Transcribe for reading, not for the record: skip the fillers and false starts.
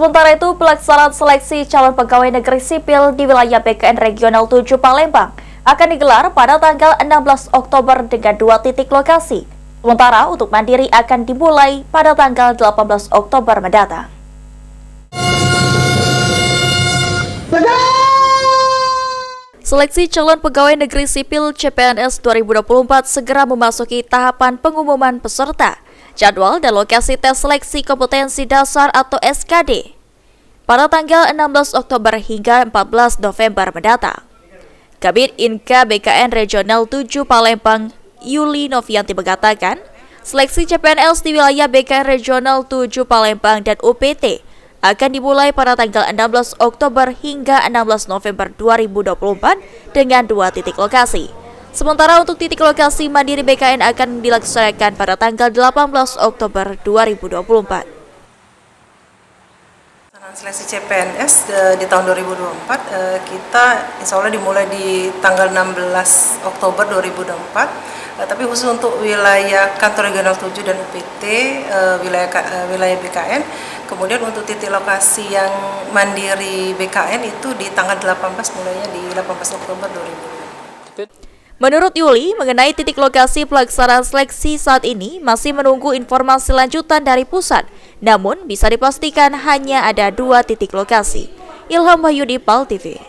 Sementara itu, pelaksanaan seleksi calon pegawai negeri sipil di wilayah BKN Regional 7 Palembang akan digelar pada tanggal 16 Oktober dengan 2 titik lokasi. Sementara untuk mandiri akan dimulai pada tanggal 18 Oktober mendatang. Seleksi calon pegawai negeri sipil CPNS 2024 segera memasuki tahapan pengumuman peserta, jadwal dan lokasi tes seleksi kompetensi dasar atau SKD pada tanggal 16 Oktober hingga 14 November mendatang. Kabid Inka BKN Regional 7 Palembang, Yuli Novianti mengatakan, seleksi CPNS di wilayah BKN Regional 7 Palembang dan UPT akan dimulai pada tanggal 16 Oktober hingga 16 November 2024 dengan 2 titik lokasi. Sementara untuk titik lokasi mandiri BKN akan dilaksanakan pada tanggal 18 Oktober 2024. Seleksi CPNS di tahun 2024 kita insya Allah dimulai di tanggal 16 Oktober 2024. Tapi khusus untuk wilayah kantor regional 7 dan UPT wilayah BKN, kemudian untuk titik lokasi yang mandiri BKN itu di tanggal 18 mulainya di 18 Oktober 2024. Menurut Yuli, mengenai titik lokasi pelaksanaan seleksi saat ini masih menunggu informasi lanjutan dari pusat. Namun bisa dipastikan hanya ada 2 titik lokasi. Ilham Wahyudi, PAL TV.